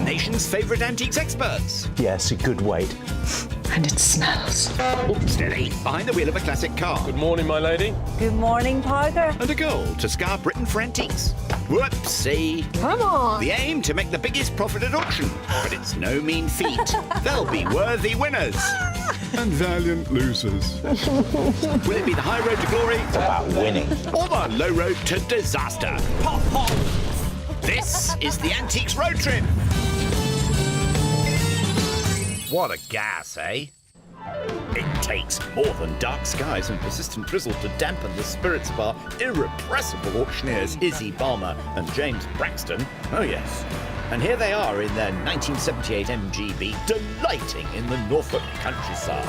nation's favourite antiques experts. Yes, a good weight. And it smells. Oh, steady, behind the wheel of a classic car. Good morning, my lady. Good morning, Parker. And a goal to scour Britain for antiques. Whoopsie. Come on. The aim to make the biggest profit at auction. But it's no mean feat. They'll be worthy winners. And valiant losers. Will it be the high road to glory? It's about winning. Or the low road to disaster? Pop, pop. This is the Antiques Road Trip. What a gas, eh? It takes more than dark skies and persistent drizzle to dampen the spirits of our irrepressible auctioneers Izzy Balmer and James Braxton. Oh yes. And here they are in their 1978 MGB, delighting in the Norfolk countryside.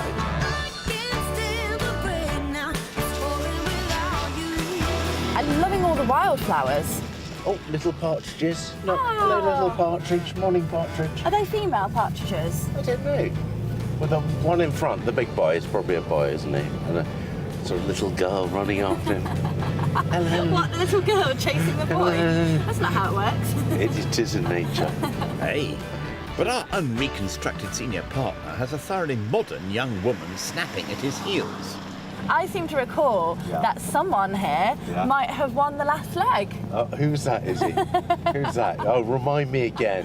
I'm loving all the wildflowers. Oh, little partridges. Look, hello, little partridge. Morning, partridge. Are they female partridges? I don't know. Well, the one in front, the big boy, is probably a boy, isn't he? And a sort of little girl running after him. Hello. What, the little girl chasing the boy? That's not how it works. It is in nature. Hey, but our unreconstructed senior partner has a thoroughly modern young woman snapping at his heels. I seem to recall that someone here might have won the last leg. Who's that, Izzy? Who's that? Oh, remind me again.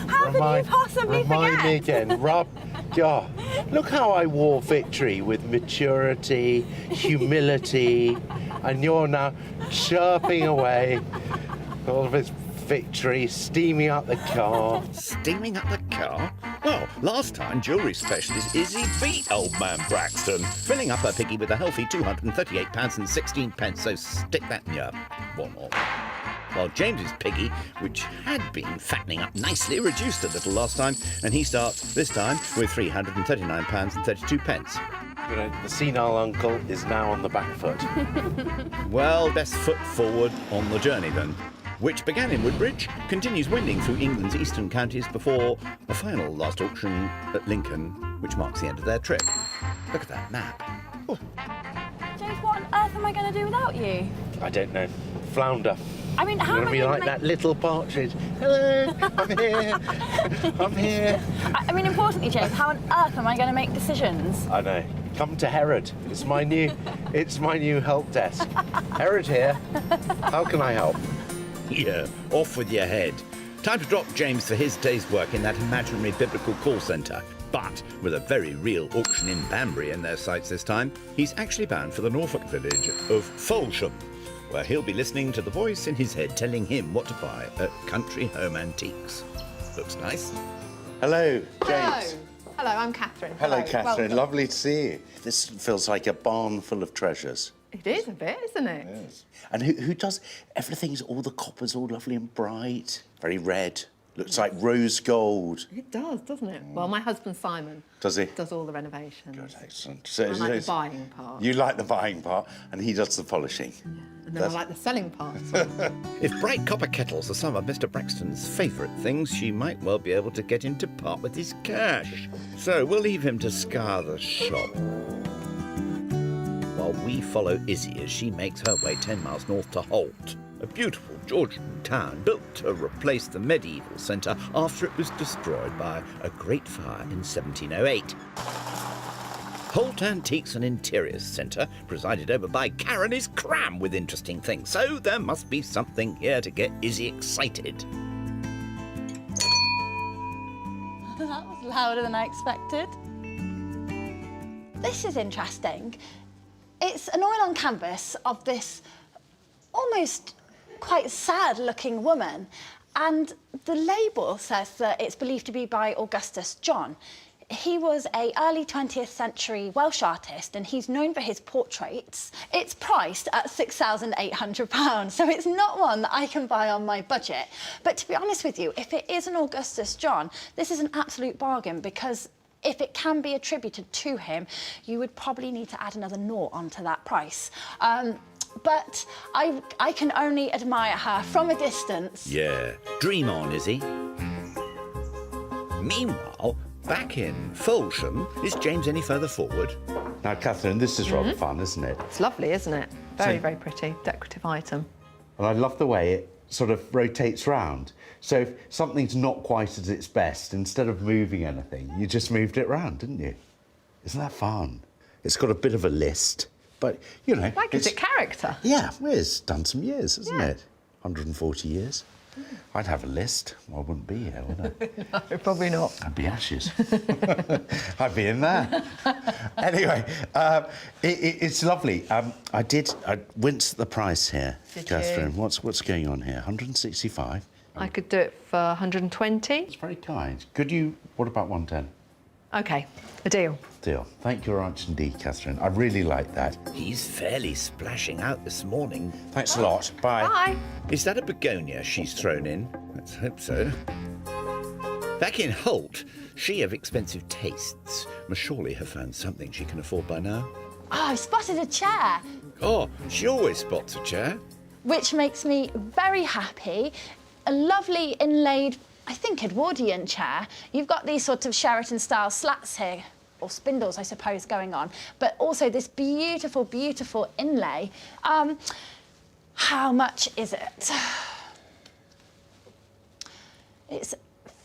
How could you possibly Remind me forget? again. Yeah. Look how I wore victory with maturity, humility, and you're now chirping away all of its victory, steaming up the car. Steaming up the car? Well, last time, jewellery specialist Izzy beat old man Braxton, filling up her piggy with a healthy £238.16, so stick that in your one-off. While James's piggy, which had been fattening up nicely, reduced a little last time, and he starts, this time, with £339.32. You know, the senile uncle is now on the back foot. Well, best foot forward on the journey, then. Which began in Woodbridge, continues wending through England's eastern counties before a final last auction at Lincoln, which marks the end of their trip. Look at that map. Oh. James, what on earth am I going to do without you? I don't know. Flounder. I mean, how You're am I going to be going like to that little partridge. Hello, I'm here. I'm here. I mean, importantly, James, how on earth am I going to make decisions? I know. Come to Herod. It's my new help desk. Herod here. How can I help? Yeah, off with your head. Time to drop James for his day's work in that imaginary biblical call centre. But with a very real auction in Banbury in their sights this time, he's actually bound for the Norfolk village of Folsham, where he'll be listening to the voice in his head telling him what to buy at Country Home Antiques. Looks nice. Hello, James. Hello. Hello, I'm Catherine. Hello, Catherine. Welcome. Lovely to see you. This feels like a barn full of treasures. It is a bit, isn't it? Yes. And who does everything's all the copper's all lovely and bright, very red. Looks like rose gold. It does, doesn't it? Well, my husband Simon Does he? does all the renovations. Good, excellent. So I like the buying part. You like the buying part, and he does the polishing. And then I like the selling part. If bright copper kettles are some of Mr. Braxton's favourite things, she might well be able to get him to part with his cash. So we'll leave him to scour the shop, while we follow Izzy as she makes her way 10 miles north to Holt, a beautiful Georgian town built to replace the medieval centre after it was destroyed by a great fire in 1708. Holt Antiques and Interiors Centre, presided over by Karen, is crammed with interesting things, so there must be something here to get Izzy excited. That was louder than I expected. This is interesting. It's an oil on canvas of this almost quite sad-looking woman, and the label says that it's believed to be by Augustus John. He was an early 20th century Welsh artist, and he's known for his portraits. It's priced at £6,800, so it's not one that I can buy on my budget. But to be honest with you, if it is an Augustus John, this is an absolute bargain, because if it can be attributed to him, you would probably need to add another naught onto that price. But I can only admire her from a distance. Yeah, dream on, Izzy. Meanwhile, back in Folsham, is James any further forward? Now, Catherine, this is rather fun, isn't it? It's lovely, isn't it? Very, So- very pretty. Decorative item. And I love the way sort of rotates round. So if something's not quite at its best, instead of moving anything, you just moved it round, didn't you? Isn't that fun? It's got a bit of a list, but, you know... Like, it's a character. Yeah, well, it's done some years, hasn't Yeah. it? 140 years. I'd have a list. Well, I wouldn't be here, would I? No, probably not. I'd be ashes. I'd be in there. Anyway, it's lovely. I winced at the price here, Did Catherine. you? What's going on here? 165? I could do it for 120. It's very kind. Could you... What about 110? OK, a deal. Deal. Thank you very much indeed, Catherine. I really like that. He's fairly splashing out this morning. Thanks a lot. Bye. Bye. Is that a begonia she's thrown in? Let's hope so. Back in Holt, she of expensive tastes must surely have found something she can afford by now. Oh, I spotted a chair, Oh, she always spots a chair. which makes me very happy. A lovely inlaid, I think, Edwardian chair. You've got these sort of Sheraton-style slats here, or spindles, I suppose, going on, but also this beautiful, beautiful inlay. How much is it? It's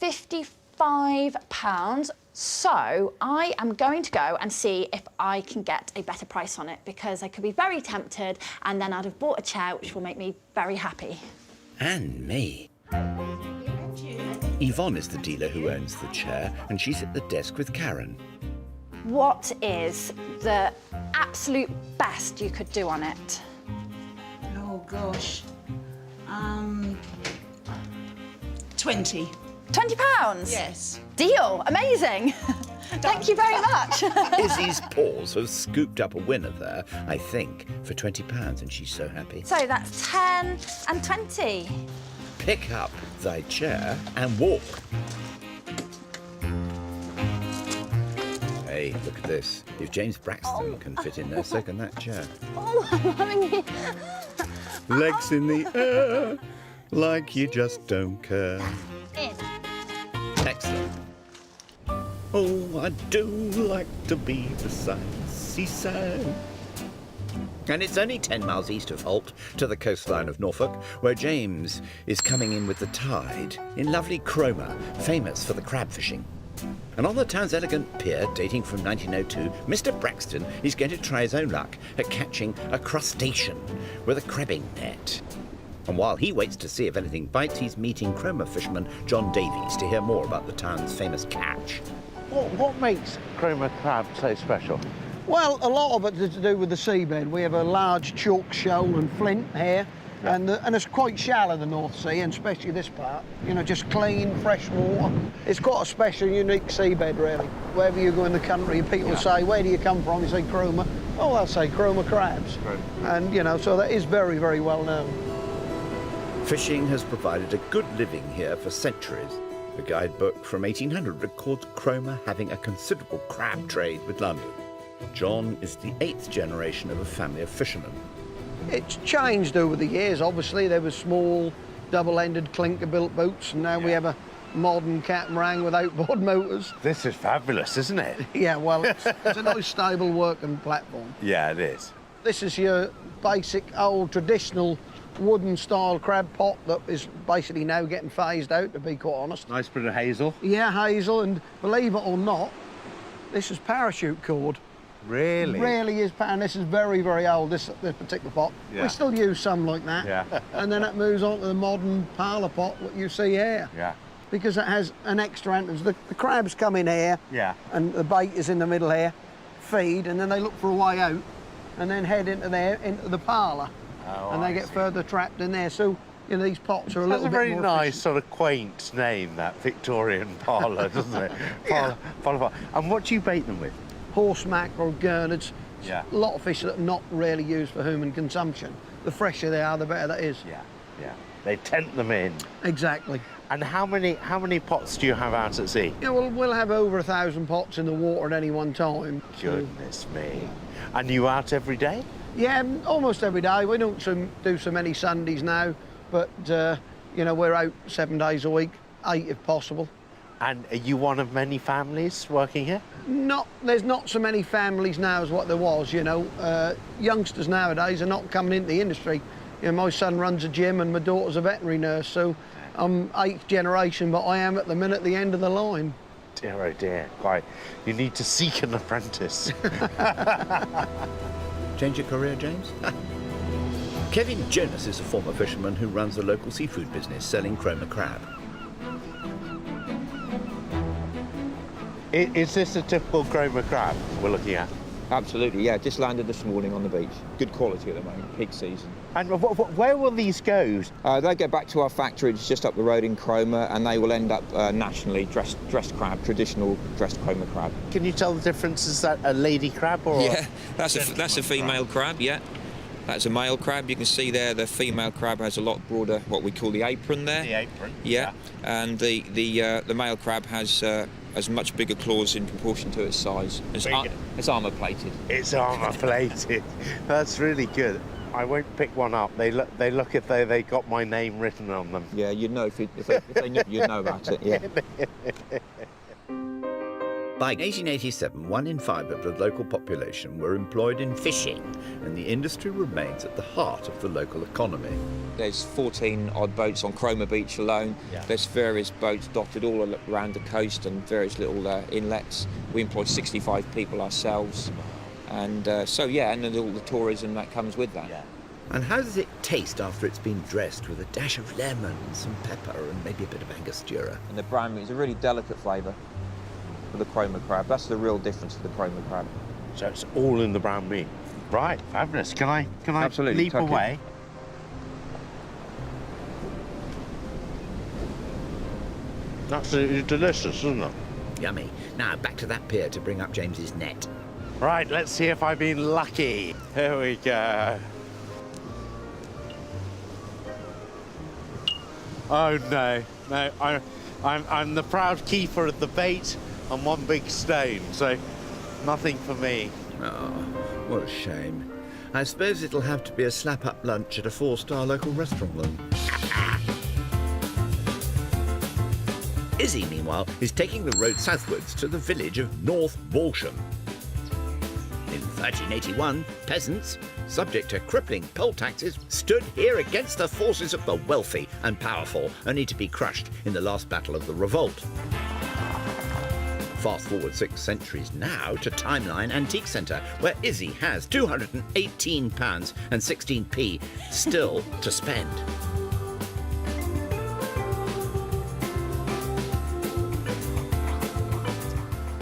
£55. So I am going to go and see if I can get a better price on it, because I could be very tempted, and then I'd have bought a chair which will make me very happy. And me. Yvonne is the dealer who owns the chair, and she's at the desk with Karen. What is the absolute best you could do on it? Oh gosh. 20. £20? Yes. Deal. Amazing. Thank you very much. Izzy's paws have scooped up a winner there, I think, for £20, and she's so happy. So that's 10 and 20. Pick up thy chair and walk. Hey, look at this. If James Braxton can fit in there, so can that chair. Oh, I'm having Legs in the air, like you just don't care. in. Excellent. Oh, I do like to be beside the seaside. And it's only 10 miles east of Holt to the coastline of Norfolk, where James is coming in with the tide in lovely Cromer, famous for the crab fishing. And on the town's elegant pier, dating from 1902, Mr. Braxton is going to try his own luck at catching a crustacean with a crabbing net. And while he waits to see if anything bites, he's meeting Cromer fisherman John Davies to hear more about the town's famous catch. What makes Cromer crab so special? Well, a lot of it is to do with the seabed. We have a large chalk shoal and flint here, and it's quite shallow, the North Sea, and especially this part. You know, just clean, fresh water. It's quite a special, unique seabed, really. Wherever you go in the country, people say, where do you come from? You say Cromer. Oh, they'll say Cromer crabs. Right. And, you know, so that is very, very well known. Fishing has provided a good living here for centuries. The guidebook from 1800 records Cromer having a considerable crab trade with London. John is the 8th generation of a family of fishermen. It's changed over the years, obviously. There were small, double-ended, clinker-built boats, and now we have a modern catamaran with outboard motors. This is fabulous, isn't it? Yeah, well, it's a nice, stable working platform. Yeah, it is. This is your basic, old, traditional wooden-style crab pot that is basically now getting phased out, to be quite honest. Nice bit of hazel. Yeah, hazel, and believe it or not, this is parachute cord. Really? Really is, and this is very, very old, this particular pot. Yeah. We still use some like that. Yeah. And then it moves on to the modern parlour pot that you see here. Yeah. Because it has an extra entrance. The crabs come in here, Yeah. and the bait is in the middle here, feed, and then they look for a way out, and then head into there, into the parlour. Oh, and they I get see. further trapped in there. So, you know, these pots are a That's little a bit very more nice, efficient. sort of quaint name, that Victorian parlour, doesn't it? Yeah. Parlour. And what do you bait them with? Horse mackerel, gurnards. Yeah. A lot of fish that are not really used for human consumption. The fresher they are, the better that is. Yeah, yeah. They tent them in. Exactly. And how many pots do you have out at sea? Yeah, well, we'll have over 1,000 pots in the water at any one time. Goodness me. And you out every day? Yeah, almost every day. We don't do so many Sundays now, but, you know, we're out 7 days a week, 8 if possible. And are you one of many families working here? There's not so many families now as what there was, you know. Youngsters nowadays are not coming into the industry You know, my son runs a gym and my daughter's a veterinary nurse, so I'm 8th generation, but I am at the minute the end of the line. Dear, oh dear. Quite. You need to seek an apprentice. Change your career, James? Kevin Jonas is a former fisherman who runs a local seafood business selling chroma crab. Is this a typical chroma crab we're looking at? Absolutely, yeah. Just landed this morning on the beach. Good quality at the moment, peak season. And where will these go? They go back to our factory just up the road in Cromer, and they will end up nationally dressed crab, traditional dressed Cromer crab. Can you tell the difference? Is that a lady crab or? Yeah, that's a female crab. Yeah, that's a male crab. You can see there the female crab has a lot broader, what we call the apron there. The apron. Yeah, and the male crab has much bigger claws in proportion to its size. It's armour plated. It's armour plated. That's really good. I won't pick one up. They look as though they got my name written on them. Yeah, you'd know if they knew, you'd know about it. Yeah. By 1887, 1 in 5 of the local population were employed in fishing, and the industry remains at the heart of the local economy. There's 14 odd boats on Cromer Beach alone. Yeah. There's various boats dotted all around the coast and various little inlets. We employ 65 people ourselves. And and then all the tourism that comes with that. Yeah. And how does it taste after it's been dressed with a dash of lemon, some pepper, and maybe a bit of Angostura? And the brown meat is a really delicate flavour for the Cromer crab. That's the real difference for the Cromer crab. So it's all in the brown meat. Right, fabulous. Can I Absolutely. leap away? Absolutely delicious, isn't it? Yummy. Now back to that pier to bring up James's net. Right, let's see if I've been lucky. Here we go. Oh no, I'm the proud keeper of the bait on one big stone, so nothing for me. Oh, what a shame. I suppose it'll have to be a slap-up lunch at a 4-star local restaurant then. Izzy, meanwhile, is taking the road southwards to the village of North Walsham. In 1381, peasants, subject to crippling poll taxes, stood here against the forces of the wealthy and powerful, only to be crushed in the last battle of the revolt. Fast forward 6 centuries now to Timeline Antique Centre, where Izzy has £218 and 16p still to spend.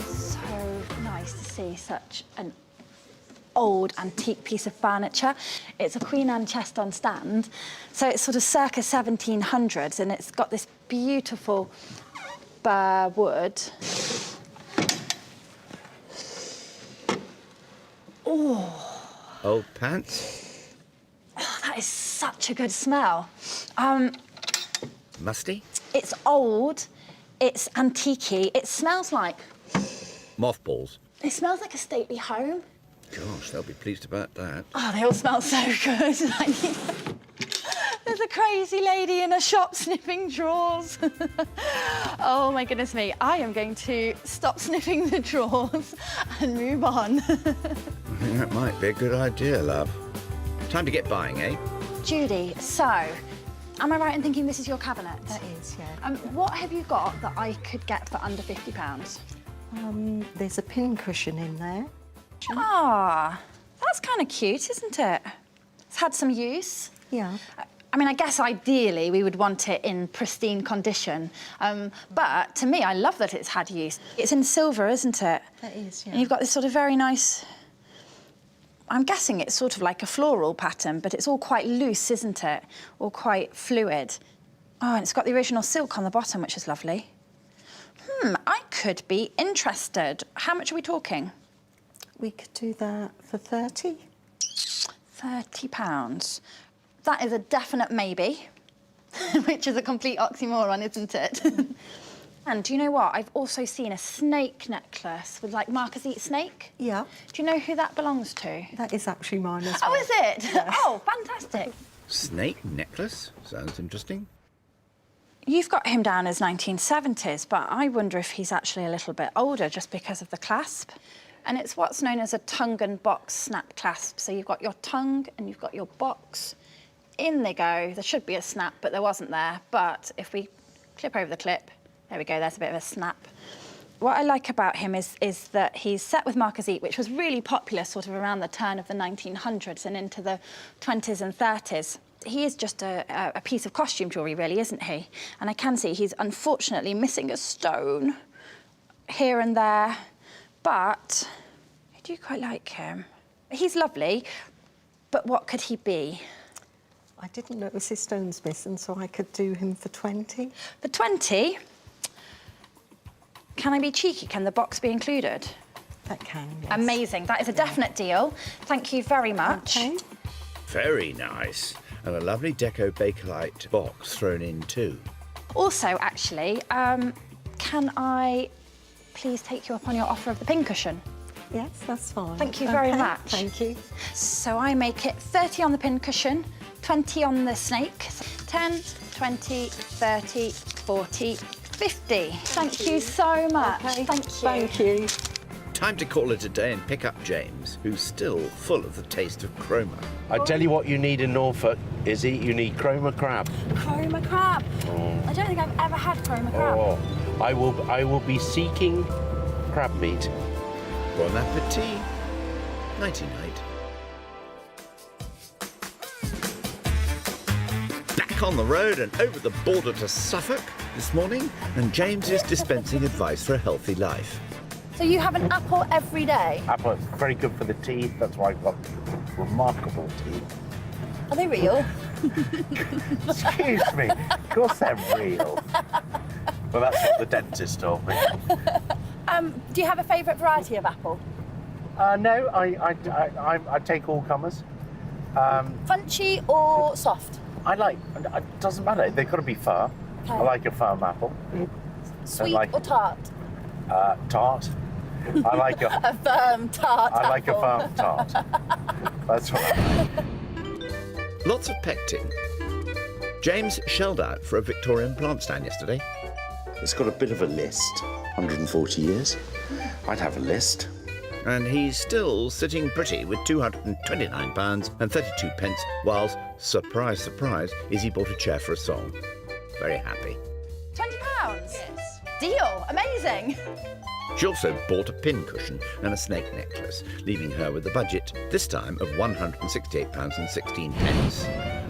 So nice to see such an old antique piece of furniture. It's a Queen Anne chest on stand, so it's sort of circa 1700s, and it's got this beautiful bare wood. Oh. Old pants? Oh, that is such a good smell. Musty? It's old, it's antique-y, it smells like... Mothballs? It smells like a stately home. Gosh, they'll be pleased about that. Oh, they all smell so good. There's a crazy lady in a shop sniffing drawers. Oh, my goodness me. I am going to stop sniffing the drawers and move on. I think that might be a good idea, love. Time to get buying, eh? Judy, so, am I right in thinking this is your cabinet? That is, yeah. What have you got that I could get for under £50? There's a pin cushion in there. Ah, that's kind of cute, isn't it? It's had some use. Yeah. I mean, I guess ideally we would want it in pristine condition. But to me, I love that it's had use. It's in silver, isn't it? That is, yeah. And you've got this sort of very nice... I'm guessing it's sort of like a floral pattern, but it's all quite loose, isn't it? All quite fluid. Oh, and it's got the original silk on the bottom, which is lovely. I could be interested. How much are we talking? We could do that for 30. £30. That is a definite maybe, which is a complete oxymoron, isn't it? And do you know what? I've also seen a snake necklace with, like, Marcus Eat Snake. Yeah. Do you know who that belongs to? That is actually mine as well. Oh, is it? Yes. Oh, fantastic. Snake necklace? Sounds interesting. You've got him down as 1970s, but I wonder if he's actually a little bit older just because of the clasp. And it's what's known as a tongue and box snap clasp. So you've got your tongue and you've got your box in they go. There should be a snap, but there wasn't there. But if we clip over the clip, there we go, there's a bit of a snap. What I like about him is that he's set with marquisite, which was really popular sort of around the turn of the 1900s and into the 20s and 30s. He is just a piece of costume jewellery, really, isn't he? And I can see he's unfortunately missing a stone here and there, but I do quite like him. He's lovely, but what could he be? I didn't notice his stones missing, so I could do him for 20. For 20? Can I be cheeky? Can the box be included? That can, yes. Amazing. That is a definite deal. Thank you very much. Okay. Very nice. And a lovely Deco Bakelite box thrown in too. Also, actually, can I please take you up on your offer of the pincushion? Yes, that's fine. Thank you very Okay, much. Thank you. So I make it 30 on the pincushion, 20 on the snake, 10, 20, 30, 40, 50. Thank you so much. Okay. Thank you. Thank you. Time to call it a day and pick up James, who's still full of the taste of chroma. I tell you what you need in Norfolk, Izzy, you need chroma crab. Chroma crab. I don't think I've ever had chroma crab. Oh, I will be seeking crab meat. Bon appetit. Nighty-night. Back on the road and over the border to Suffolk this morning, and James is dispensing advice for a healthy life. So you have an apple every day? Apple, very good for the teeth. That's why I've got remarkable teeth. Are they real? Excuse me. Of course they're real. Well, that's what the dentist told me. Do you have a favourite variety of apple? No, I take all comers. Crunchy or soft? I like. It doesn't matter. They've got to be firm. Okay. I like a firm apple. Sweet like- or tart? Tart. I like a. A firm tart I like a apple. firm tart. That's what I like. Lots of pectin. James shelled out for a Victorian plant stand yesterday. It's got a bit of a list. 140 years. I'd have a list. And he's still sitting pretty with £229 and 32 pence, whilst, surprise, surprise, Izzy bought a chair for a song. Very happy. £20? Yes. Deal. Amazing. She also bought a pincushion and a snake necklace, leaving her with a budget, this time of £168.16.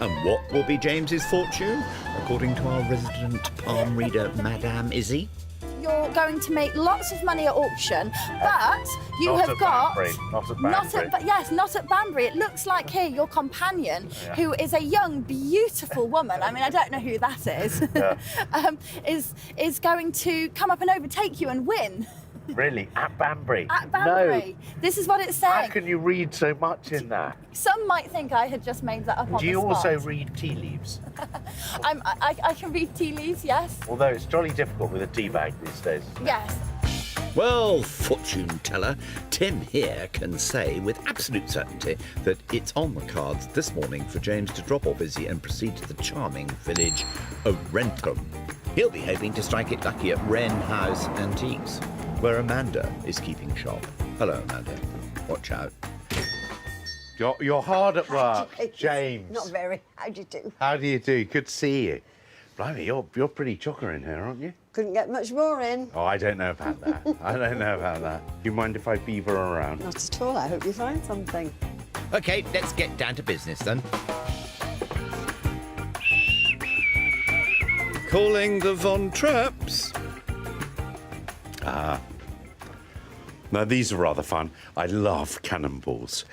And what will be James's fortune, according to our resident palm reader, Madame Izzy? You're going to make lots of money at auction, but you Not have at got... Banbury, not at Banbury. Yes, not at Banbury. It looks like here your companion, who is a young, beautiful woman, I mean, I don't know who that is, is going to come up and overtake you and win. Really? At Banbury? At Banbury. No. This is what it's saying. How can you read so much in that? Some might think I had just made that up on Do you the spot. also read tea leaves? I can read tea leaves, yes. Although it's jolly difficult with a tea bag these days. Yes. Well, fortune teller, Tim here can say with absolute certainty that it's on the cards this morning for James to drop off Izzy and proceed to the charming village of Rentham. He'll be hoping to strike it lucky at Wren House Antiques, where Amanda is keeping shop. Hello, Amanda. Watch out. You're hard at work, James. Not very. How do you do? How do you do? Good to see you. Blimey, you're pretty chocker in here, aren't you? Couldn't get much more in. Oh, I don't know about that. I don't know about that. Do you mind if I beaver around? Not at all. I hope you find something. OK, let's get down to business then. Calling the Von Trapps. Now, these are rather fun. I love cannonballs.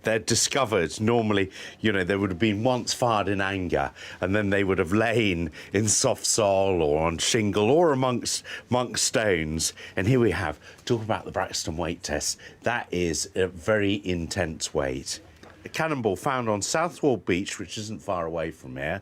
They're discovered normally, you know, they would have been once fired in anger and then they would have lain in soft soil or on shingle or amongst stones. And here we have, talk about the Braxton weight test. That is a very intense weight. A cannonball found on Southwold Beach, which isn't far away from here,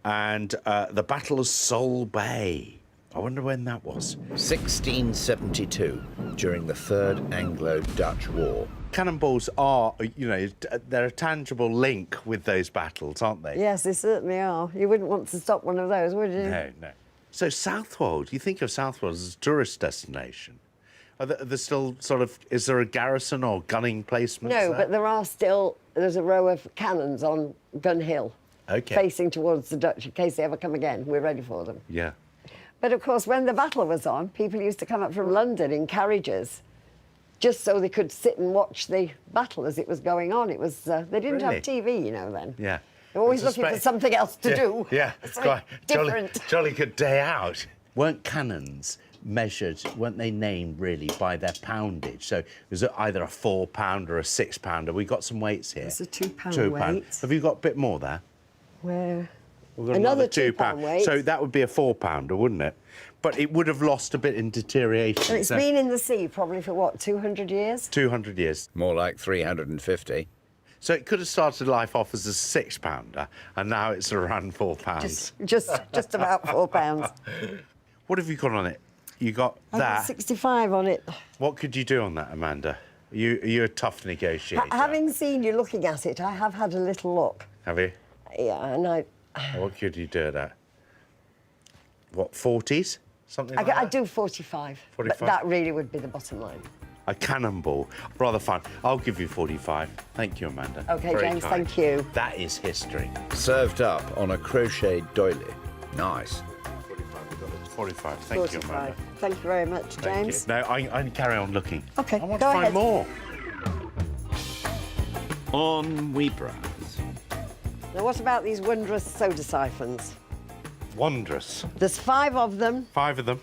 and the Battle of Sol Bay. I wonder when that was. 1672, during the Third Anglo-Dutch War. Cannonballs are, you know, they're a tangible link with those battles, aren't they? Yes, they certainly are. You wouldn't want to stop one of those, would you? No, no. So Southwold, you think of Southwold as a tourist destination. Are there still sort of, is there a garrison or gunning placements No, there? but there are still there's a row of cannons on Gun Hill, facing towards the Dutch in case they ever come again. We're ready for them. Yeah. But of course, when the battle was on, people used to come up from London in carriages, just so they could sit and watch the battle as it was going on. It was they didn't have TV, you know, then. Yeah. They're always looking for something else to do. Yeah, It's quite different. jolly good day out. Weren't cannons measured, weren't they named really by their poundage? So was it either a 4-pound or a 6-pounder? We got some weights here. It's a 2-pound 2 weight. pound. Have you got a bit more there? Where? We've got Another 2-pound weight. So that would be a 4-pounder, wouldn't it? But it would have lost a bit in deterioration. So it's been in the sea probably for what, 200 years? 200 years. More like 350. So it could have started life off as a 6-pounder, and now it's around 4 pounds. Just about 4 pounds. What have you got on it? You got I got that. 65 on it. What could you do on that, Amanda? Are you a tough negotiator? Having seen you looking at it, I have had a little look. Have you? Yeah, and What could you do at that? What, 40s? Something like I that? do 45. 45? But that really would be the bottom line. A cannonball. Rather fun. I'll give you 45. Thank you, Amanda. OK, Very James, kind. thank you. That is history. Served up on a crocheted doily. Nice. 45. Thank you, Amanda. Thank you very much, Thank James. you. No, I carry on looking. OK, I want go to find ahead. more. On we browse. Now, what about these wondrous soda siphons? Wondrous. There's 5 of them. 5 of them.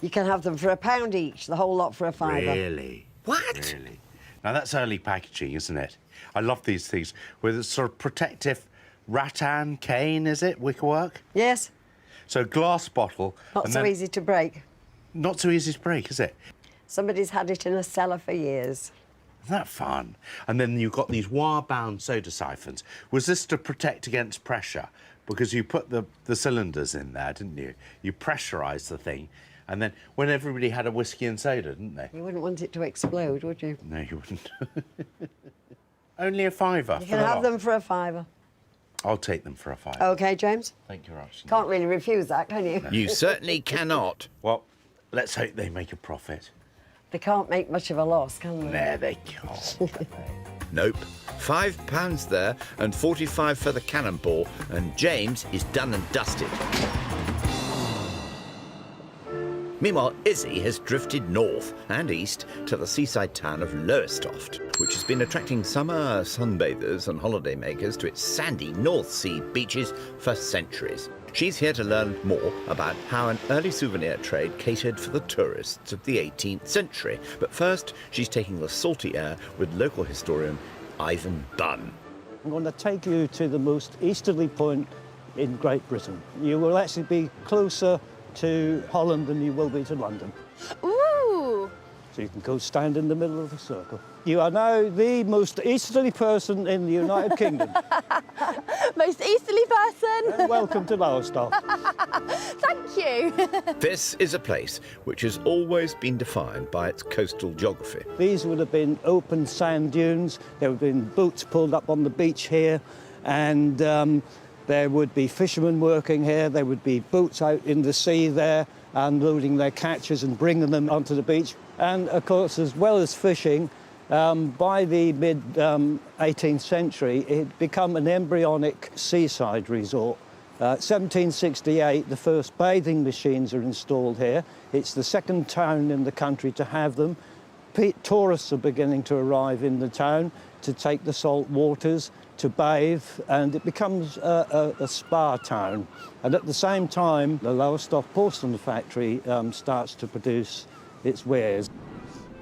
You can have them for £1 each, the whole lot for a £5. Really? What? Really? Now, that's early packaging, isn't it? I love these things with a sort of protective rattan cane, is it? Wickerwork? Yes. So glass bottle. Not and so then- easy to break. Not so easy to break, is it? Somebody's had it in a cellar for years. Isn't that fun? And then you've got these wire-bound soda siphons. Was this to protect against pressure? Because you put the cylinders in there, didn't you? You pressurised the thing. And then when everybody had a whiskey and soda, didn't they? You wouldn't want it to explode, would you? No, you wouldn't. Only a £5. You can have them for a £5. I'll take them for a £5. OK, James? Thank you, Ross. Can't really refuse that, can you? You certainly cannot. Well, let's hope they make a profit. They can't make much of a loss, can they? There they can't. Nope. £5 there and 45 for the cannonball, and James is done and dusted. Meanwhile, Izzy has drifted north and east to the seaside town of Lowestoft, which has been attracting summer sunbathers and holidaymakers to its sandy North Sea beaches for centuries. She's here to learn more about how an early souvenir trade catered for the tourists of the 18th century. But first, she's taking the salty air with local historian Ivan Bunn. I'm going to take you to the most easterly point in Great Britain. You will actually be closer to Holland than you will be to London. Ooh! So you can go stand in the middle of the circle. You are now the most easterly person in the United Kingdom. Most easterly person. And welcome to Lowestoft. Thank you. This is a place which has always been defined by its coastal geography. These would have been open sand dunes. There would have been boats pulled up on the beach here, and there would be fishermen working here. There would be boats out in the sea there, unloading their catches and bringing them onto the beach. And of course, as well as fishing, by the mid-18th century, it had become an embryonic seaside resort. 1768, the first bathing machines are installed here. It's the second town in the country to have them. Tourists are beginning to arrive in the town to take the salt waters, to bathe, and it becomes a spa town. And at the same time, the Lowestoft porcelain factory starts to produce its wares.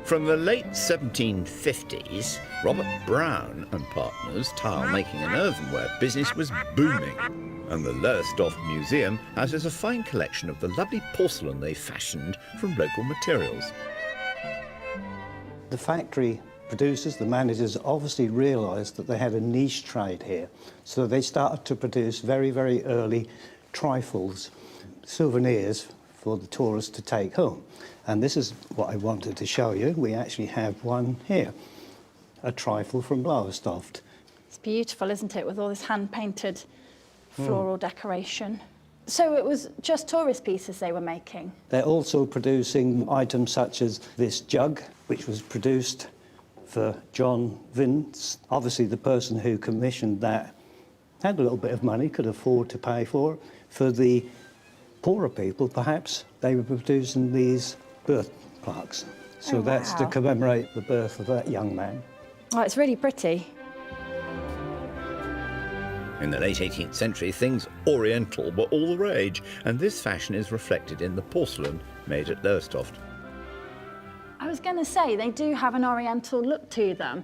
From the late 1750s, Robert Brown and Partners' tile-making and earthenware business was booming, and the Lowestoft Museum houses a fine collection of the lovely porcelain they fashioned from local materials. The factory producers, the managers, obviously realised that they had a niche trade here, so they started to produce very, very early trifles, souvenirs for the tourists to take home. And this is what I wanted to show you. We actually have one here, a trifle from Lowestoft. It's beautiful, isn't it, with all this hand-painted floral decoration. So it was just tourist pieces they were making? They're also producing items such as this jug, which was produced for John Vince. Obviously, the person who commissioned that had a little bit of money, could afford to pay for it. For the poorer people, perhaps, they were producing these birth plaques. So that's to commemorate the birth of that young man. Oh, it's really pretty. In the late 18th century, things Oriental were all the rage, and this fashion is reflected in the porcelain made at Lowestoft. I was going to say, they do have an Oriental look to them.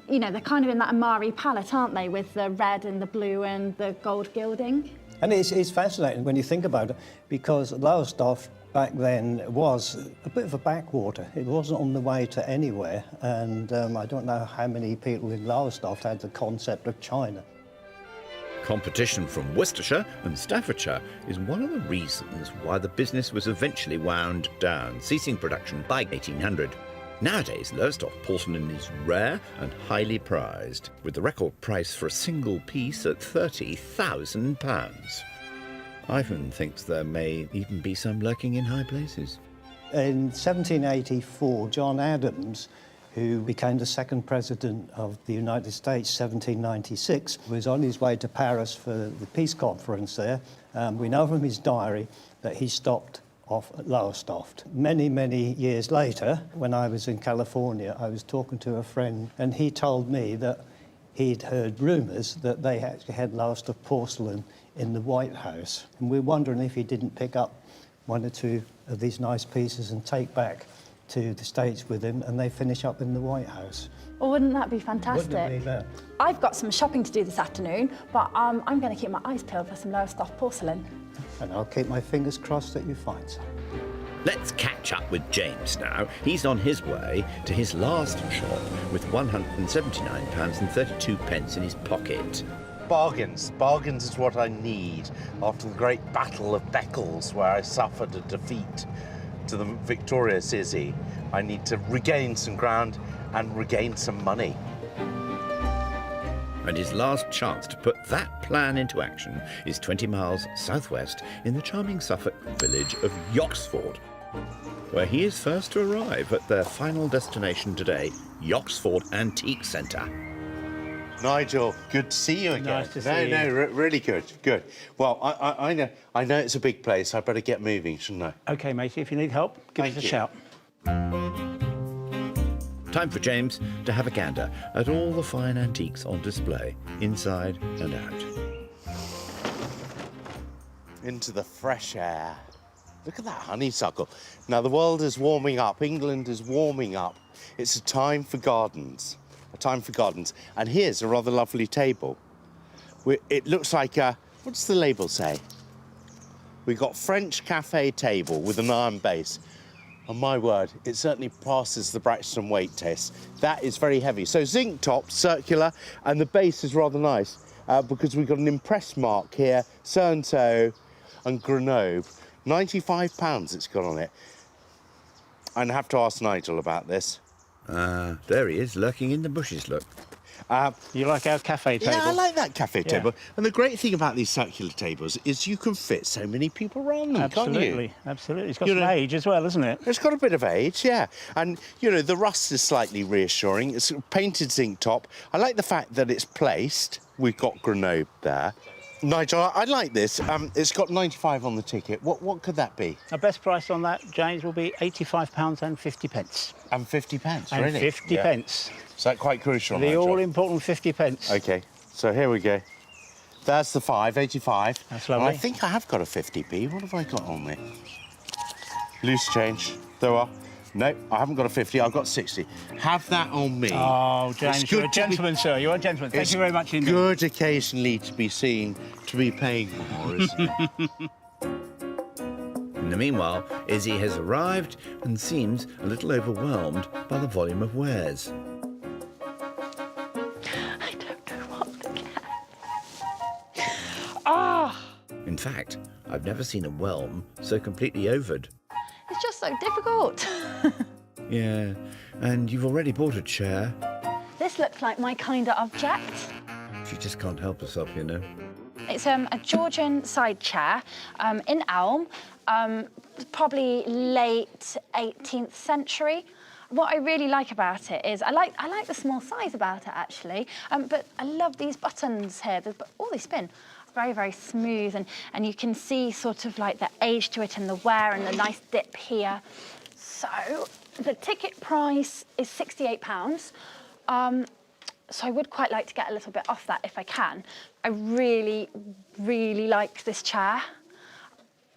You know, they're kind of in that Amari palette, aren't they, with the red and the blue and the gold gilding? And it's fascinating when you think about it, because Lowestoft back then was a bit of a backwater. It wasn't on the way to anywhere, and I don't know how many people in Lowestoft had the concept of China. Competition from Worcestershire and Staffordshire is one of the reasons why the business was eventually wound down, ceasing production by 1800. Nowadays, Lowestoft porcelain is rare and highly prized, with the record price for a single piece at £30,000. Ivan thinks there may even be some lurking in high places. In 1784, John Adams, who became the second president of the United States, 1796, was on his way to Paris for the peace conference there. We know from his diary that he stopped off at Lowestoft. Many, many years later, when I was in California, I was talking to a friend, and he told me that he'd heard rumours that they actually had Lowestoft porcelain in the White House. And we're wondering if he didn't pick up one or two of these nice pieces and take back to the States with him, and they finish up in the White House. Well, wouldn't that be fantastic? Wouldn't it be that? I've got some shopping to do this afternoon, but I'm going to keep my eyes peeled for some Lowestoft porcelain. And I'll keep my fingers crossed that you find some. Let's catch up with James now. He's on his way to his last shop with £179.32 in his pocket. Bargains. Bargains is what I need after the great Battle of Beccles, where I suffered a defeat to the victorious Izzy. I need to regain some ground and regain some money. And his last chance to put that plan into action is 20 miles southwest in the charming Suffolk village of Yoxford, where he is first to arrive at their final destination today, Yoxford Antique Centre. Nigel, good to see you again. Nice to see you. Really good, good. Well, I know it's a big place. I better get moving, shouldn't I? OK, matey, if you need help, give us a shout. Time for James to have a gander at all the fine antiques on display, inside and out. Into the fresh air. Look at that honeysuckle. Now, the world is warming up. England is warming up. It's a time for gardens. A time for gardens. And here's a rather lovely table. It looks like a... What does the label say? We've got French cafe table with an iron base. On my word, it certainly passes the Braxton weight test. That is very heavy. So zinc top, circular, and the base is rather nice because we've got an impress mark here, so-and-so, and Grenoble. £95 it's got on it. I'd have to ask Nigel about this. There he is, lurking in the bushes, look. You like our cafe table? Yeah, I like that cafe table. And the great thing about these circular tables is you can fit so many people around them, can't you? Absolutely, absolutely. It's got some age as well, isn't it? It's got a bit of age, yeah. And, you know, the rust is slightly reassuring. It's a painted zinc top. I like the fact that it's placed. We've got Grenoble there. Nigel, I like this. It's got 95 on the ticket. What could that be? Our best price on that, James, will be £85 and 50 pence. And 50 pence, and really? 50 pence. Is that quite crucial, The Nigel? all-important 50 pence. OK, so here we go. That's the 85. That's lovely. And I think I have got a 50p. What have I got on me? Loose change. There are. No, I haven't got a 50. I've got 60. Have that on me. Oh, James, you're a gentleman, sir. You're a gentleman. Thank you very much indeed. It's good occasionally to be seen, to be paying for, isn't it? In the meanwhile, Izzy has arrived and seems a little overwhelmed by the volume of wares. I don't know what to get. Ah! In fact, I've never seen a whelm so completely overed. It's just so difficult. Yeah, and you've already bought a chair. This looks like my kind of object. She just can't help herself, you know. It's a Georgian side chair in elm, probably late 18th century. what I really like about it is I like the small size about it actually, but I love these buttons here. They spin. Very, very smooth, and you can see sort of like the age to it and the wear and the nice dip here. So the ticket price is £68. So I would quite like to get a little bit off that if I can. I really, really like this chair,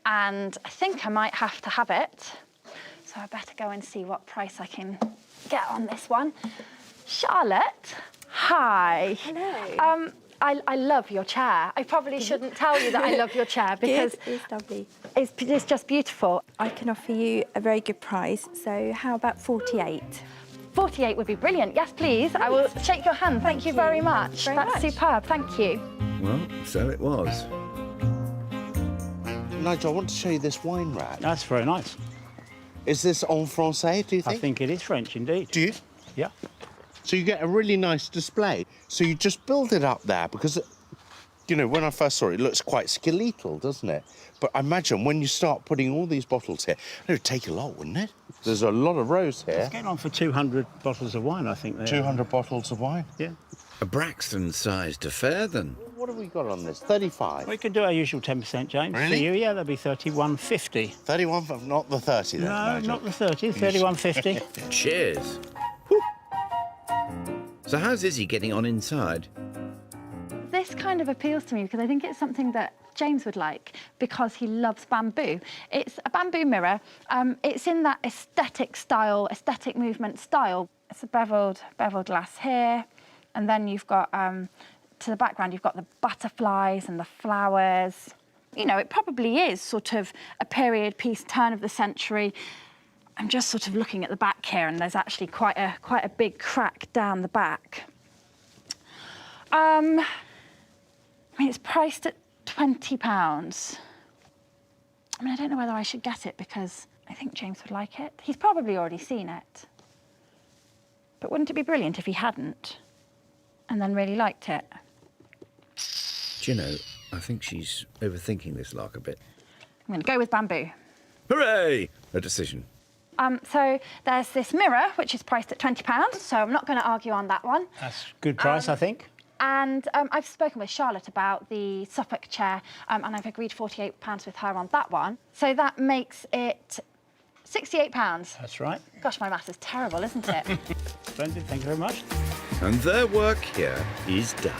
and I think I might have to have it. So I better go and see what price I can get on this one. Charlotte, hi. Hello. I love your chair. I probably shouldn't tell you that I love your chair because it's lovely. It's just beautiful. I can offer you a very good price. So how about 48? 48 would be brilliant. Yes, please. I will shake your hand. Thank you very much. That's superb. Thank you. Well, so it was. Nigel, I want to show you this wine rack. That's very nice. Is this en français, do you think? I think it is French, indeed. Do you? Yeah. So you get a really nice display. So you just build it up there because, you know, when I first saw it, it looks quite skeletal, doesn't it? But I imagine when you start putting all these bottles here, it would take a lot, wouldn't it? There's a lot of rows here. It's getting on for 200 bottles of wine, I think. 200 bottles of wine? Yeah. A Braxton-sized affair, then. What have we got on this? 35? We can do our usual 10%, James. Really? For you, yeah, that'd be 31.50. 31, not the 30 then, No, Nigel. not the 30, 31.50. Cheers. Whew. So how's Izzy getting on inside? This kind of appeals to me because I think it's something that James would like because he loves bamboo. It's a bamboo mirror. It's in that aesthetic movement style. It's a beveled glass here, and then you've got to the background you've got the butterflies and the flowers. You know, it probably is sort of a period piece, turn of the century. I'm just sort of looking at the back here, and there's actually quite a big crack down the back. I mean, it's priced at £20. I mean, I don't know whether I should get it because I think James would like it. He's probably already seen it. But wouldn't it be brilliant if he hadn't and then really liked it? Do you know, I think she's overthinking this lark a bit. I'm going to go with bamboo. Hooray! A decision. So there's this mirror, which is priced at £20, so I'm not going to argue on that one. That's a good price, I think. And I've spoken with Charlotte about the Suffolk chair, and I've agreed £48 with her on that one. So that makes it £68. That's right. Gosh, my maths is terrible, isn't it? Splendid, thank you very much. And their work here is done.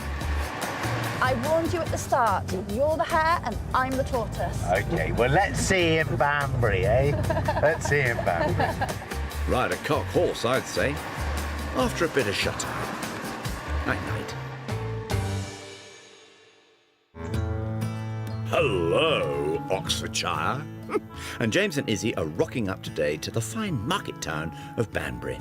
I warned you at the start. You're the hare and I'm the tortoise. OK, well, let's see him Banbury, eh? Let's see him Banbury. Ride a cock horse, I'd say. After a bit of shut-eye. Night-night. Hello, Oxfordshire. And James and Izzy are rocking up today to the fine market town of Banbury.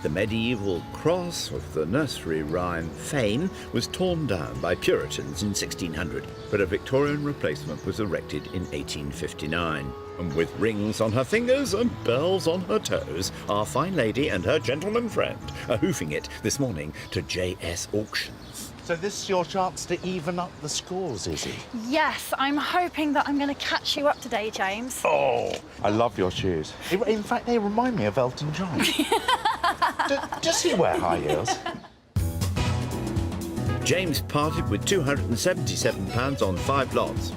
The medieval cross of the nursery rhyme fame was torn down by Puritans in 1600, but a Victorian replacement was erected in 1859. And with rings on her fingers and bells on her toes, our fine lady and her gentleman friend are hoofing it this morning to JS Auctions. So this is your chance to even up the scores, is it? Yes, I'm hoping that I'm going to catch you up today, James. Oh, I love your shoes. In fact, they remind me of Elton John. Does he wear high heels? James parted with £277 on 5 lots.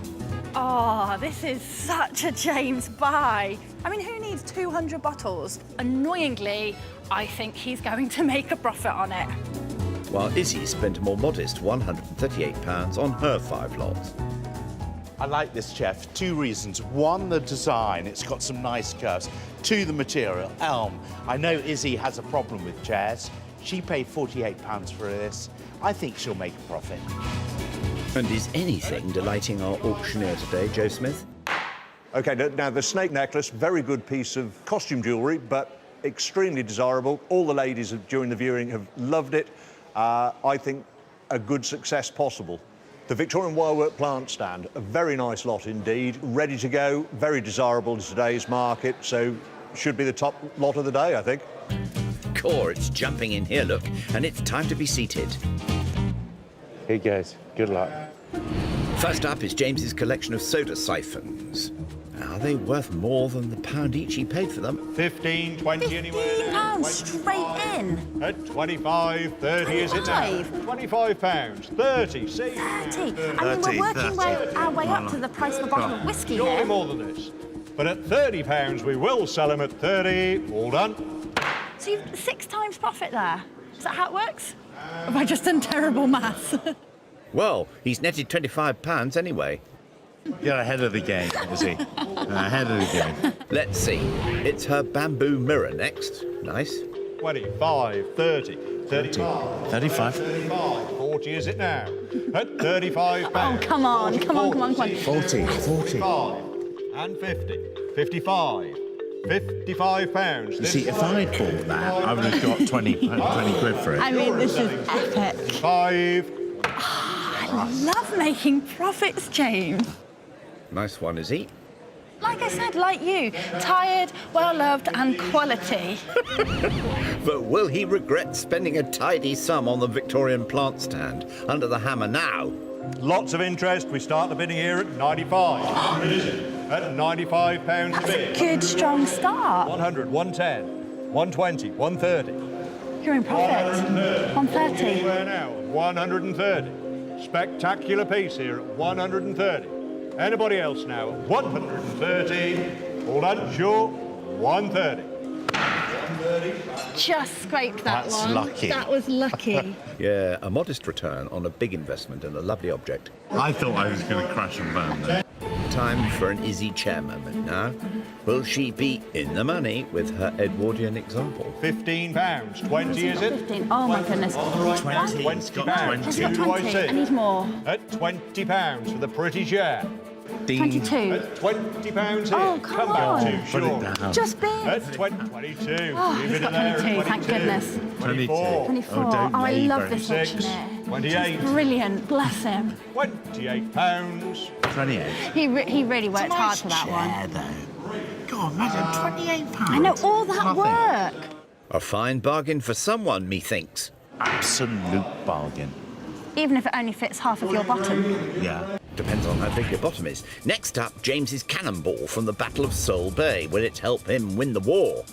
Oh, this is such a James buy. I mean, who needs 200 bottles? Annoyingly, I think he's going to make a profit on it. While Izzy spent a more modest £138 on her 5 lots. I like this chair for 2 reasons. 1, the design. It's got some nice curves. 2, the material, elm. I know Izzy has a problem with chairs. She paid £48 for this. I think she'll make a profit. And is anything delighting our auctioneer today, Joe Smith? OK, now the snake necklace, very good piece of costume jewellery, but extremely desirable. All the ladies during the viewing have loved it. I think a good success possible. The Victorian Wirework plant stand, a very nice lot indeed, ready to go, very desirable in today's market, so should be the top lot of the day, I think. Core, it's jumping in here, look, and it's time to be seated. Here goes. Good luck. First up is James's collection of soda siphons. Now, Are they worth more than the £1 each he paid for them? 15, 20 anywhere. £15 straight in. At 25, 30 is it now? 25 pounds, 30, see? 30. I mean, we're working our way up to the price of a bottle of whiskey Surely here. more than this. But at £30, we will sell them at 30. All done. So you've 6 times profit there. Is that how it works? Or have I just done terrible maths? Well, he's netted £25 anyway. You're ahead of the game, is he? Ahead of the game. Let's see. It's her bamboo mirror next. Nice. 25, 30, 35, 35. 35, 40 is it now? At 35 pounds. Oh, come on, come on, come on, come on. 40, 40. 55 and 50, 55, 55 pounds. You see, if I'd bought that, I would have got 20 quid for it. I mean, this is epic. 5. I love making profits, James. Nice one, is he? Like I said, like you, tired, well-loved and quality. But will he regret spending a tidy sum on the Victorian plant stand under the hammer now? Lots of interest. We start the bidding here at 95. It is at £95 a bid. Good, strong start. 100, 110, 120, 130. You're in profit. 130. Anywhere now, 130. Spectacular piece here at 130. Anybody else now? 130. All done, sure. 130. 130. Just scraped that That's one. lucky. That was lucky. Yeah, a modest return on a big investment in a lovely object. I thought I was going to crash and burn there. Time for an Izzy chair moment now. Will she be in the money with her Edwardian example? £15. 20 is it? 15. Oh my goodness. 20. £20. Has got Who do I 20. see? I need more. At £20 for the pretty chair. Ding. 22. At £20 here. Oh, come on. back to Put it sure. down. Just bid. At 22. Oh, Leave he's it in got there. 22, at thank 22. goodness. 24. 24. Oh, don't I love labour. this 26, auctioneer. 28. Brilliant. Bless him. £28. 28. He really worked hard for that one. Though. God, imagine 28 pounds. I know, all that work. A fine bargain for someone, methinks. Absolute bargain. Even if it only fits half of your bottom. Yeah. Depends on how big your bottom is. Next up, James's cannonball from the Battle of Seoul Bay. Will it help him win the war?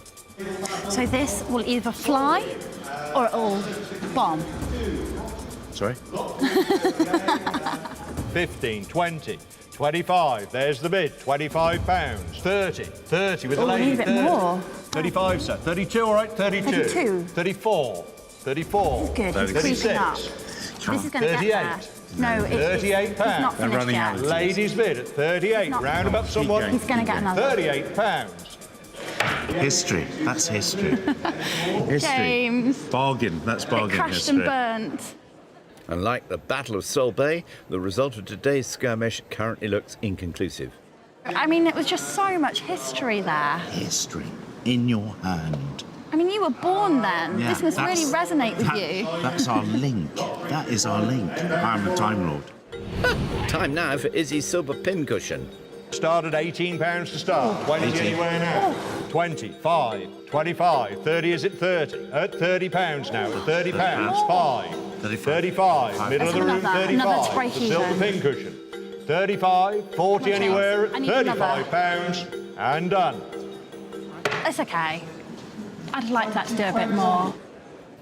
So this will either fly or it'll bomb. Sorry? 15, 20, 25. There's the bid. £25. 30. 30 with the Oh, lady. leave it 30. more. 35, sir. 32, all right? 32. 32. 34. 34. This is good. He's 36. creeping up. This is going to get there. 38. No, it's £38. not They're finished running yet. out. Ladies bid at 38. Not- Round about someone. He's going to get another. £38. History. That's history. History. James. Bargain. That's It bargain crashed history. and burnt. And like the Battle of Seoul Bay, the result of today's skirmish currently looks inconclusive. I mean, it was just so much history there. History in your hand. I mean, you were born then. Yeah, This must really that's- resonate with that- you. That's our link. That is our link. I'm a Time Lord. Time now for Izzy's silver pincushion. Start at £18 to start. 20 18. anywhere now. 25, 25, 30 is it 30? At £30 now. At £30, 5. 35, middle of the room, Another to 35. break The silver even. pincushion. 35, 40 Come on, anywhere James. at I need another. £35 and done. It's okay. I'd like that to do a bit more.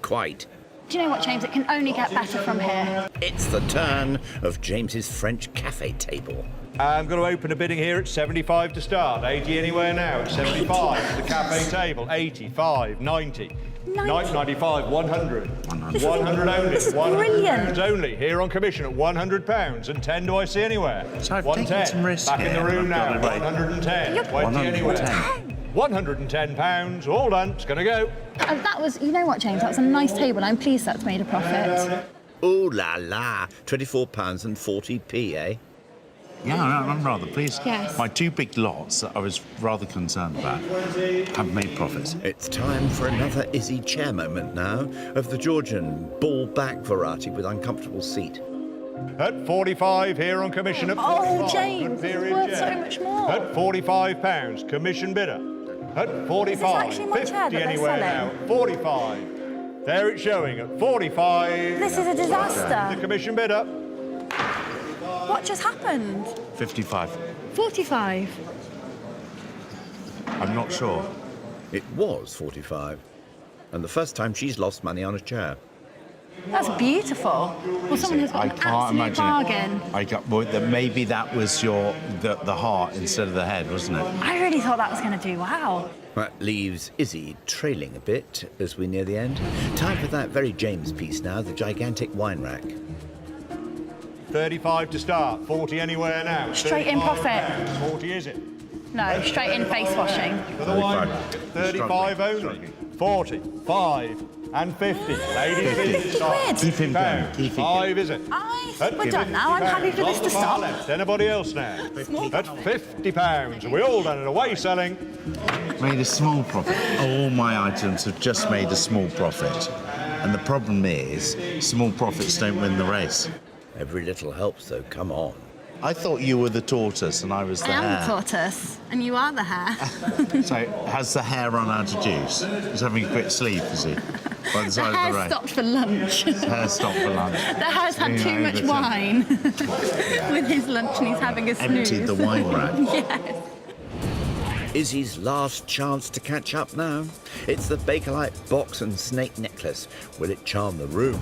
Quite. Do you know what, James? It can only get better from here. It's the turn of James's French cafe table. I'm going to open a bidding here at 75 to start. 80 anywhere now at 75 for the cafe table. 85, 90. 95, 100. 100 only. This is 100 brilliant. pounds only. Here on commission at £100. And 10 do I see anywhere? So I've 110. taken some risks Back in the here, room and I've now. got it right. 110. 20 anywhere. 110 £110. All done. It's going to go. That was, you know what, James? That was a nice table. I'm pleased that's made a profit. Ooh la la, £24 and 40p, eh? Yeah, I'm rather pleased. Yes. My two big lots that I was rather concerned about have made profits. It's time for another Izzy chair moment now, of the Georgian ball-back variety with uncomfortable seat. At 45 here on commission at Oh, 45. James, Good it's period, worth yeah. so much more. At £45, commission bidder. At 45, actually my 50 chair that they're anywhere selling? now. 45. There it's showing at 45. This is a disaster. The commission bidder. What just happened? 55. 45. I'm not sure. It was 45. And the first time she's lost money on a chair. That's beautiful. Well, someone has got I an can't absolute imagine bargain. it. I got maybe that was the heart instead of the head, wasn't it? I really thought that was going to do well. That leaves Izzy trailing a bit as we near the end. Time for that very James piece now, the gigantic wine rack. 35 to start. 40 anywhere now. Straight in 35 profit. pounds. 40 is it? No, straight in face washing. For the wine rack. 35 only. 40, 5 and 50. Ladies, 50 quid. Keep him going. Keep him 5 is it? I think we're done now. I'm happy for this to stop. Left. Anybody else now? At £50. We all done it away selling. Made a small profit. All my items have just made a small profit. And the problem is, small profits don't win the race. Every little helps, though. Come on. I thought you were the tortoise and I was the I am hare. the tortoise, and you are the hare. So, has the hare run out of juice? He's having a quick sleep, is he? By the The side of hare the road. stopped for lunch. The hare stopped for lunch. The hare's had too much wine with his lunch and he's having a snooze. Emptied the wine rack. Yes. Izzy's last chance to catch up now. It's the Bakelite box and snake necklace. Will it charm the room?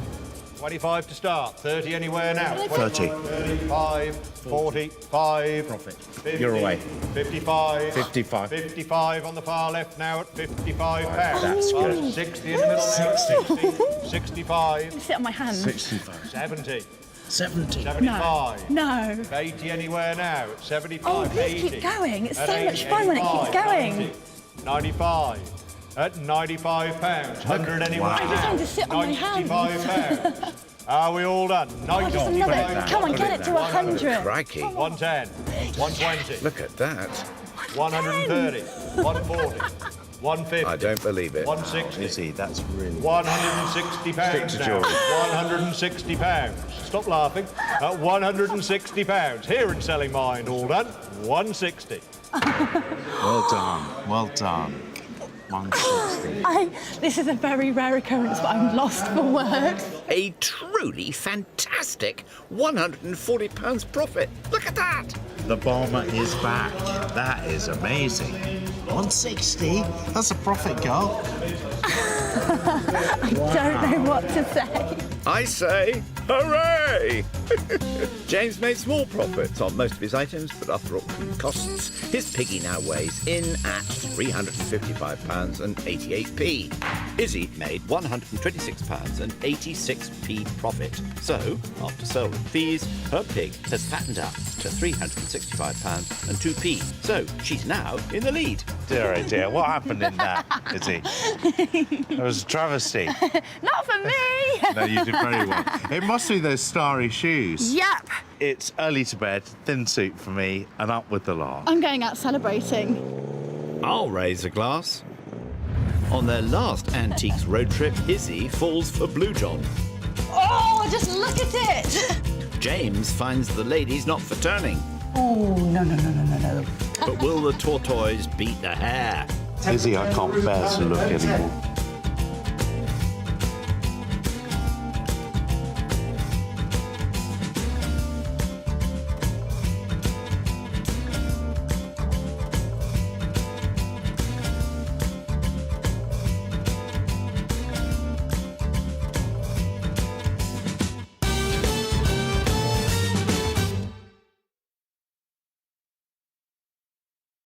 25 to start. 30 anywhere now. 30. 35, 45. Profit. 50, You're away. 55. 55. 55 on the far left now at £55. That's good. 60 in the middle now. 60. 65. Sit on my hand. 65. 70. 70. 75. No. 80 anywhere now at 75. Oh, please 80. keep going. It's At so 80, much fun when it keeps 85, going. 90, 95. At £95. 100 anywhere I just want to sit on my hand. £95. Are we all done? Just another. Come on, get it to 100. Crikey. 110. 120. Look at that. 130. 140. 150. I don't believe it. 160. Izzy, that's really... £160 to now. jewellery. £160. Stop laughing. At £160. Here at Selling Mind, all done. 160. Well done. Well done. 160. This is a very rare occurrence, but I'm lost for words. A truly fantastic £140 profit. Look at that. The bomber is back. That is amazing. 160? That's a profit, girl. I don't know what to say. I say, hooray! James made small profits on most of his items, but after auction costs, his piggy now weighs in at £355 and 88p. Izzy made £126 and 86p profit. So, after sale and fees, her pig has fattened up to £365 and 2p. So, she's now in the lead. Dear, oh dear, what happened in that, Izzy? It was a travesty. Not for me! No, you did very well. It must be those starry shoes. Yep. It's early to bed, thin suit for me, and up with the lark. I'm going out celebrating. I'll raise a glass. On their last Antiques road trip, Izzy falls for Blue John. Oh, just look at it! James finds the ladies not for turning. Oh, no. But will the tortoise beat the hare? Izzy, I can't bear to look anymore.